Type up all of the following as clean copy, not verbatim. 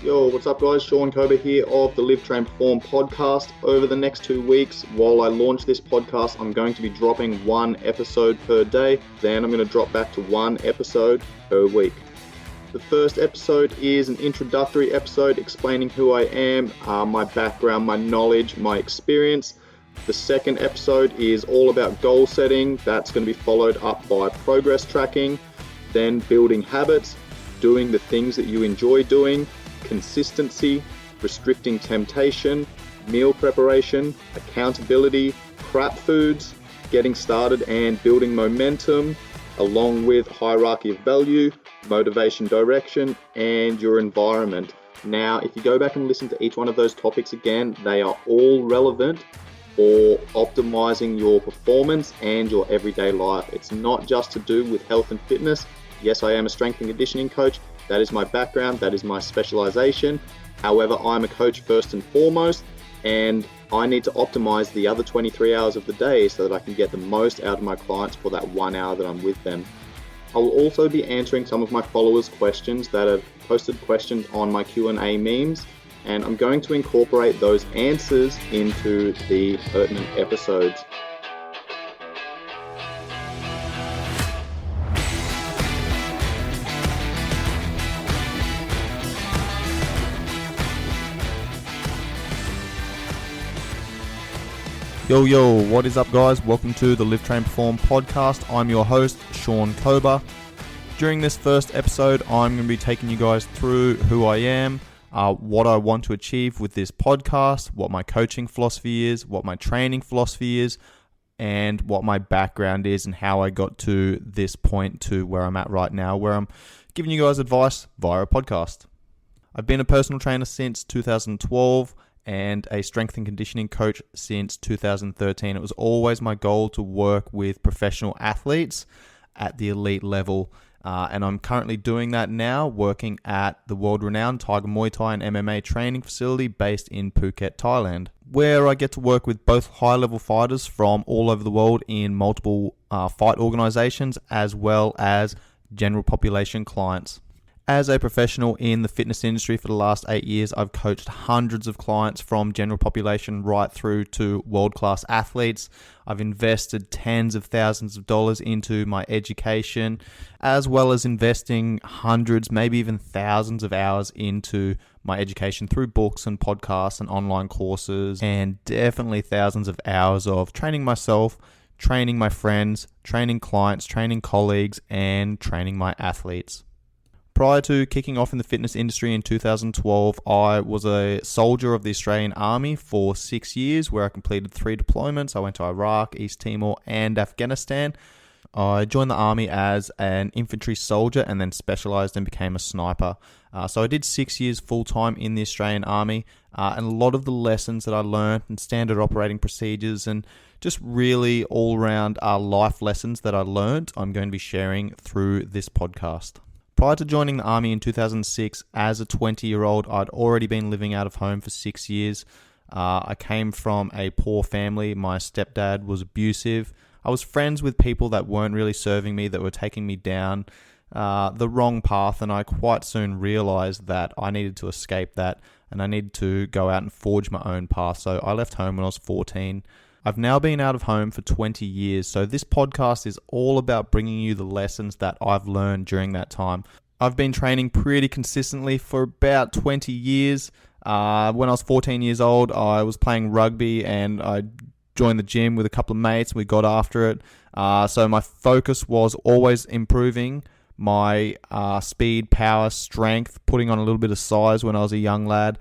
Yo, what's up guys? Shaun Kober here of the Live, Train, Perform podcast. Over the next 2 weeks, while I launch this podcast, I'm going to be dropping 1 episode per day. Then I'm going to drop back to 1 episode per week. The first episode is an introductory episode explaining who I am, my background, my knowledge, my experience. The second episode is all about goal setting. That's going to be followed up by progress tracking, then building habits, doing the things that you enjoy doing, consistency, restricting temptation, meal preparation, accountability, crap foods, getting started and building momentum, along with hierarchy of value, motivation, direction, and your environment. Now, if you go back and listen to each one of those topics again, they are all relevant for optimizing your performance and your everyday life. It's not just to do with health and fitness. Yes, I am a strength and conditioning coach. That is my background, that is my specialization. However, I'm a coach first and foremost, and I need to optimize the other 23 hours of the day so that I can get the most out of my clients for that 1 hour that I'm with them. I will also be answering some of my followers' questions that have posted questions on my Q&A memes, and I'm going to incorporate those answers into the pertinent episodes. Yo, what is up guys? Welcome to the Live, Train, Perform podcast. I'm your host, Shaun Kober. During this first episode, I'm going to be taking you guys through who I am, what I want to achieve with this podcast, what my coaching philosophy is, what my training philosophy is, and what my background is and how I got to this point to where I'm at right now, where I'm giving you guys advice via a podcast. I've been a personal trainer since 2012. And a strength and conditioning coach since 2013. It was always my goal to work with professional athletes at the elite level. And I'm currently doing that now, working at the world-renowned Tiger Muay Thai and MMA training facility based in Phuket, Thailand, where I get to work with both high-level fighters from all over the world in multiple fight organizations, as well as general population clients. As a professional in the fitness industry for the last 8 years, I've coached hundreds of clients from general population right through to world-class athletes. I've invested tens of thousands of dollars into my education, as well as investing hundreds, maybe even thousands of hours into my education through books and podcasts and online courses, and definitely thousands of hours of training myself, training my friends, training clients, training colleagues, and training my athletes. Prior to kicking off in the fitness industry in 2012, I was a soldier of the Australian Army for 6 years, where I completed 3 deployments. I went to Iraq, East Timor, and Afghanistan. I joined the Army as an infantry soldier and then specialized and became a sniper. So I did 6 years full-time in the Australian Army, and a lot of the lessons that I learned and standard operating procedures and just really all-around life lessons that I learned, I'm going to be sharing through this podcast. Prior to joining the Army in 2006, as a 20-year-old, I'd already been living out of home for 6 years. I came from a poor family. My stepdad was abusive. I was friends with people that weren't really serving me, that were taking me down the wrong path, and I quite soon realized that I needed to escape that, and I needed to go out and forge my own path. So I left home when I was 14. I've now been out of home for 20 years, so this podcast is all about bringing you the lessons that I've learned during that time. I've been training pretty consistently for about 20 years. When I was 14 years old, I was playing rugby and I joined the gym with a couple of mates. We got after it. So my focus was always improving my speed, power, strength, putting on a little bit of size when I was a young lad,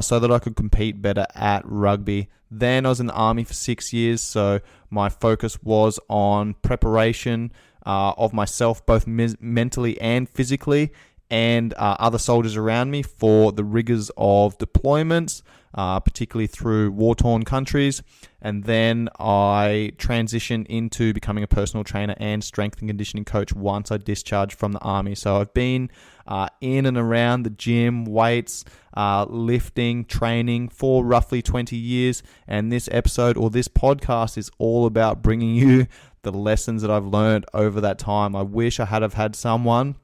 so that I could compete better at rugby. Then I was in the Army for 6 years, so my focus was on preparation of myself, both mentally and physically, and other soldiers around me for the rigors of deployments, particularly through war-torn countries. And then I transitioned into becoming a personal trainer and strength and conditioning coach once I discharged from the Army. So I've been in and around the gym, weights, lifting, training for roughly 20 years. And this episode or this podcast is all about bringing you the lessons that I've learned over that time. I wish I had have had someone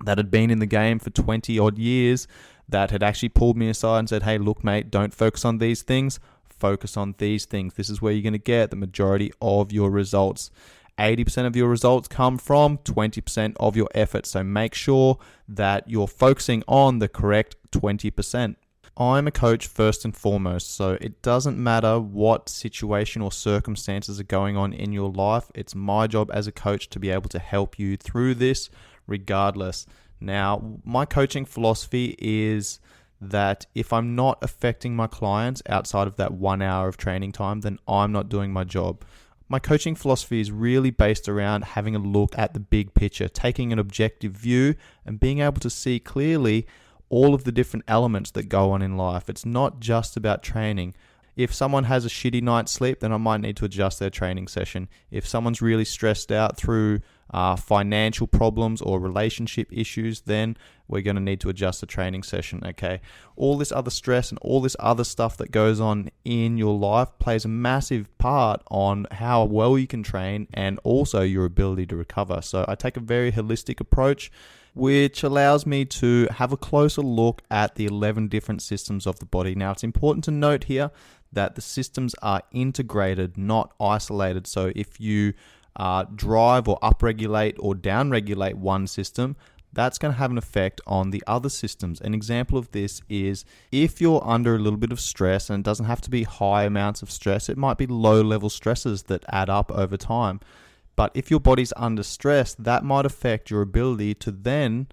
that had been in the game for 20 odd years that had actually pulled me aside and said, hey, look, mate, don't focus on these things. Focus on these things. This is where you're going to get the majority of your results. 80% of your results come from 20% of your effort. So make sure that you're focusing on the correct 20%. I'm a coach first and foremost, so it doesn't matter what situation or circumstances are going on in your life. It's my job as a coach to be able to help you through this regardless. Now, my coaching philosophy is that if I'm not affecting my clients outside of that 1 hour of training time, then I'm not doing my job. My coaching philosophy is really based around having a look at the big picture, taking an objective view and being able to see clearly all of the different elements that go on in life. It's not just about training. If someone has a shitty night's sleep, then I might need to adjust their training session. If someone's really stressed out through financial problems or relationship issues, then we're going to need to adjust the training session, okay? All this other stress and all this other stuff that goes on in your life plays a massive part on how well you can train and also your ability to recover. So I take a very holistic approach, which allows me to have a closer look at the 11 different systems of the body. Now, it's important to note here that the systems are integrated, not isolated. So if you drive or upregulate or downregulate one system, that's going to have an effect on the other systems. An example of this is if you're under a little bit of stress, and it doesn't have to be high amounts of stress, it might be low level stresses that add up over time. But if your body's under stress, that might affect your ability to then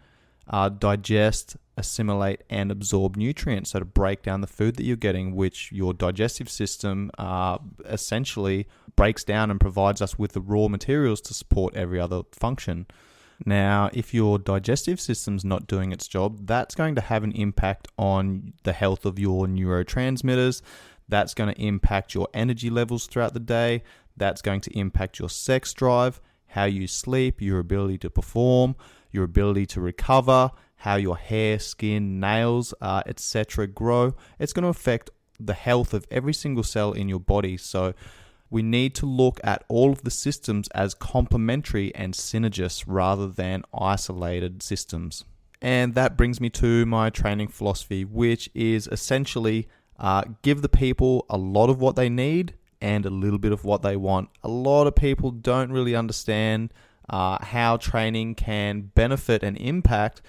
digest, assimilate, and absorb nutrients. So to break down the food that you're getting, which your digestive system essentially breaks down and provides us with the raw materials to support every other function. Now, if your digestive system's not doing its job, that's going to have an impact on the health of your neurotransmitters. That's going to impact your energy levels throughout the day. That's going to impact your sex drive, how you sleep, your ability to perform, your ability to recover, how your hair, skin, nails, etc. grow. It's going to affect the health of every single cell in your body. So we need to look at all of the systems as complementary and synergist rather than isolated systems. And that brings me to my training philosophy, which is essentially give the people a lot of what they need and a little bit of what they want. A lot of people don't really understand how training can benefit and impact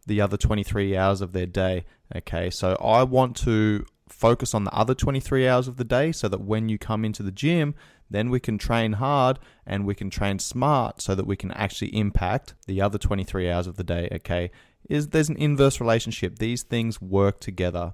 the other 23 hours of their day. Okay, so I want to focus on the other 23 hours of the day so that when you come into the gym, then we can train hard and we can train smart so that we can actually impact the other 23 hours of the day. Okay, there's an inverse relationship. These things work together.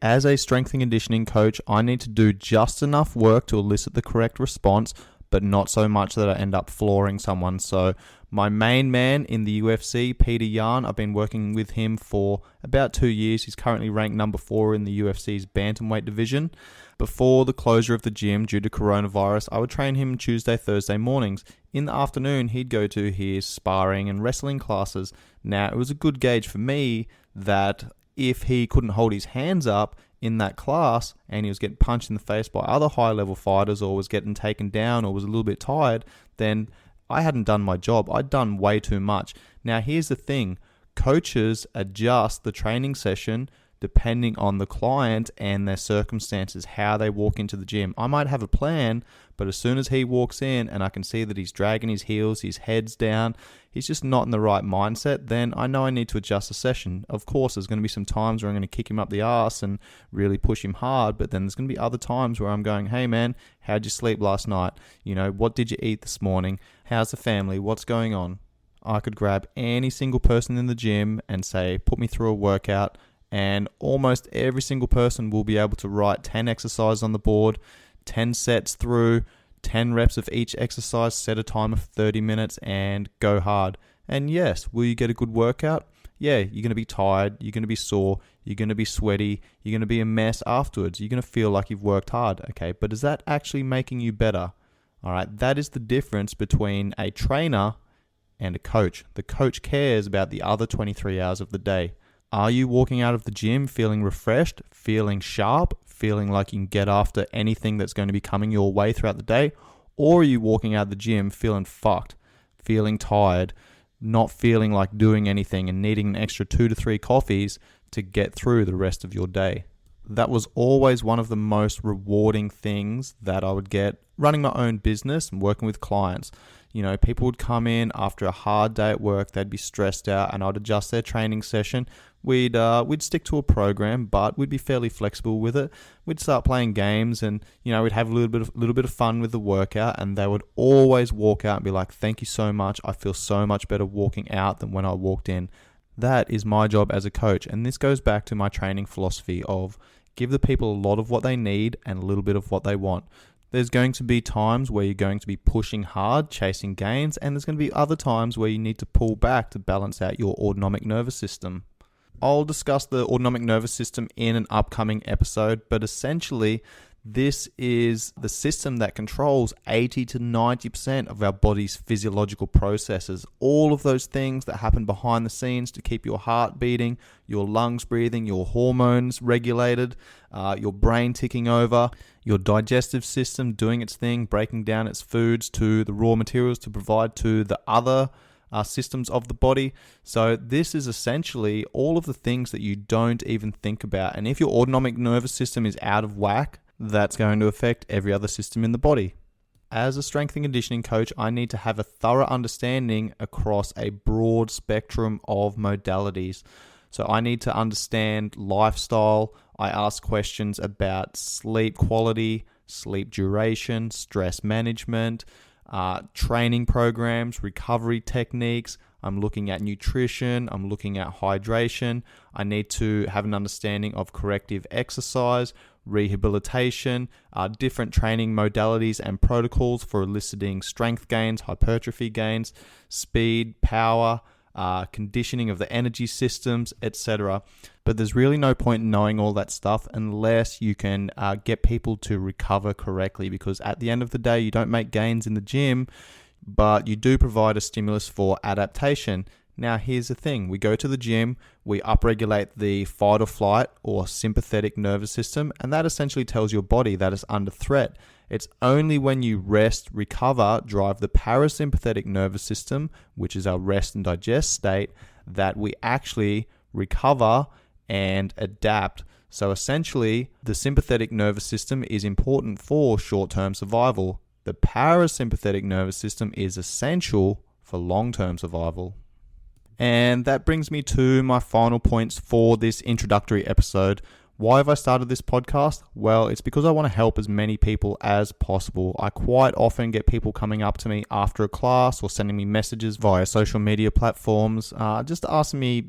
As a strength and conditioning coach, I need to do just enough work to elicit the correct response, but not so much that I end up flooring someone. So my main man in the UFC, Peter Yan, I've been working with him for about 2 years. He's currently ranked number 4 in the UFC's bantamweight division. Before the closure of the gym due to coronavirus, I would train him Tuesday, Thursday mornings. In the afternoon, he'd go to his sparring and wrestling classes. Now, it was a good gauge for me that if he couldn't hold his hands up in that class and he was getting punched in the face by other high-level fighters or was getting taken down or was a little bit tired, then I hadn't done my job. I'd done way too much. Now, here's the thing. Coaches adjust the training session depending on the client and their circumstances, how they walk into the gym. I might have a plan, but as soon as he walks in and I can see that he's dragging his heels, his head's down, he's just not in the right mindset, then I know I need to adjust the session. Of course, there's going to be some times where I'm going to kick him up the ass and really push him hard, but then there's going to be other times where I'm going, hey man, how'd you sleep last night? You know, what did you eat this morning? How's the family? What's going on? I could grab any single person in the gym and say, put me through a workout, and almost every single person will be able to write 10 exercises on the board, 10 sets through, 10 reps of each exercise, set a timer for 30 minutes, and go hard. And yes, will you get a good workout? Yeah, you're going to be tired, you're going to be sore, you're going to be sweaty, you're going to be a mess afterwards, you're going to feel like you've worked hard, okay? But is that actually making you better? All right, that is the difference between a trainer and a coach. The coach cares about the other 23 hours of the day. Are you walking out of the gym feeling refreshed, feeling sharp, feeling like you can get after anything that's going to be coming your way throughout the day? Or are you walking out of the gym feeling fucked, feeling tired, not feeling like doing anything and needing an extra 2 to 3 coffees to get through the rest of your day. That was always one of the most rewarding things that I would get running my own business and working with clients. People would come in after a hard day at work, they'd be stressed out, and I'd adjust their training session. We'd stick to a program, but we'd be fairly flexible with it. We'd start playing games, and we'd have a little bit of fun with the workout, and they would always walk out and be like, "Thank you so much. I feel so much better walking out than when I walked in." That is my job as a coach, and this goes back to my training philosophy of give the people a lot of what they need and a little bit of what they want. There's going to be times where you're going to be pushing hard, chasing gains, and there's going to be other times where you need to pull back to balance out your autonomic nervous system. I'll discuss the autonomic nervous system in an upcoming episode, but essentially, this is the system that controls 80 to 90% of our body's physiological processes. All of those things that happen behind the scenes to keep your heart beating, your lungs breathing, your hormones regulated, your brain ticking over, your digestive system doing its thing, breaking down its foods to the raw materials to provide to the other systems of the body. So this is essentially all of the things that you don't even think about. And if your autonomic nervous system is out of whack, that's going to affect every other system in the body. As a strength and conditioning coach, I need to have a thorough understanding across a broad spectrum of modalities. So I need to understand lifestyle. I ask questions about sleep quality, sleep duration, stress management, training programs, recovery techniques. I'm looking at nutrition. I'm looking at hydration. I need to have an understanding of corrective exercise, rehabilitation, different training modalities and protocols for eliciting strength gains, hypertrophy gains, speed, power, conditioning of the energy systems, etc. But there's really no point in knowing all that stuff unless you can get people to recover correctly, because at the end of the day, you don't make gains in the gym, but you do provide a stimulus for adaptation. Now, here's the thing. We go to the gym, we upregulate the fight or flight or sympathetic nervous system, and that essentially tells your body that it's under threat. It's only when you rest, recover, drive the parasympathetic nervous system, which is our rest and digest state, that we actually recover and adapt. So essentially, the sympathetic nervous system is important for short-term survival. The parasympathetic nervous system is essential for long-term survival. And that brings me to my final points for this introductory episode. Why have I started this podcast? Well, it's because I want to help as many people as possible. I quite often get people coming up to me after a class or sending me messages via social media platforms, just asking me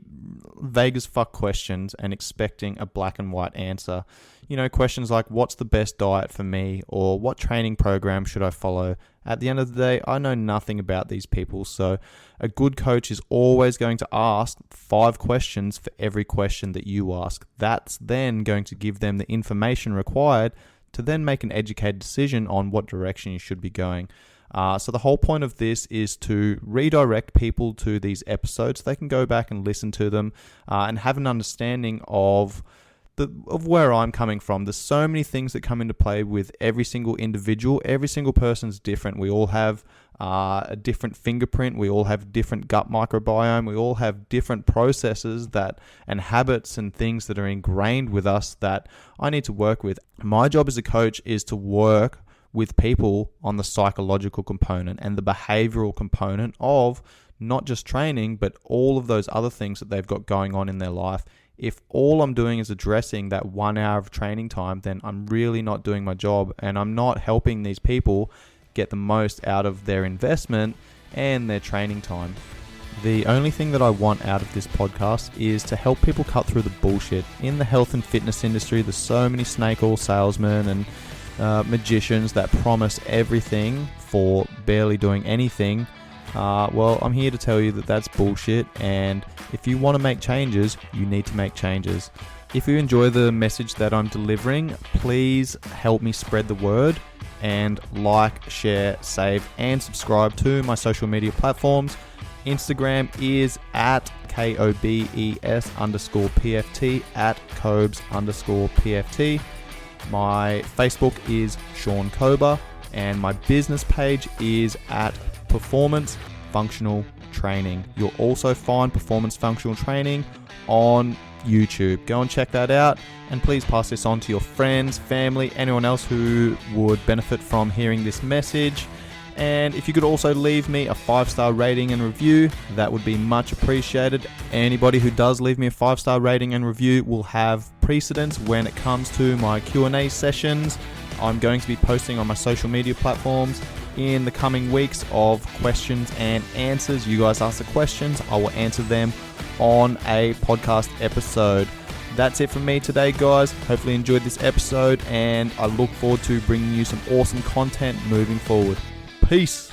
vague as fuck questions and expecting a black and white answer. Questions like, what's the best diet for me? Or what training program should I follow? At the end of the day, I know nothing about these people, so a good coach is always going to ask 5 questions for every question that you ask. That's then going to give them the information required to then make an educated decision on what direction you should be going. So the whole point of this is to redirect people to these episodes so they can go back and listen to them and have an understanding of where I'm coming from. There's so many things that come into play with every single individual. Every single person's different. We all have a different fingerprint. We all have different gut microbiome. We all have different processes and habits and things that are ingrained with us that I need to work with. My job as a coach is to work with people on the psychological component and the behavioral component of not just training, but all of those other things that they've got going on in their life. If all I'm doing is addressing that 1 hour of training time, then I'm really not doing my job, and I'm not helping these people get the most out of their investment and their training time. The only thing that I want out of this podcast is to help people cut through the bullshit. In the health and fitness industry, there's so many snake oil salesmen and magicians that promise everything for barely doing anything. Well, I'm here to tell you that that's bullshit, and if you want to make changes, you need to make changes. If you enjoy the message that I'm delivering, please help me spread the word and like, share, save, and subscribe to my social media platforms. Instagram is at KOBES_PFT, at Kobes_PFT. My Facebook is Shaun Kober, and my business page is at Performance Functional Training. You'll also find Performance Functional Training on YouTube. Go and check that out, and please pass this on to your friends, family, anyone else who would benefit from hearing this message. And if you could also leave me a 5-star rating and review, that would be much appreciated. Anybody who does leave me a 5-star rating and review will have precedence when it comes to my Q&A sessions. I'm going to be posting on my social media platforms in the coming weeks of questions and answers. You guys ask the questions, I will answer them on a podcast episode. That's it from me today, guys. Hopefully you enjoyed this episode, and I look forward to bringing you some awesome content moving forward. Peace.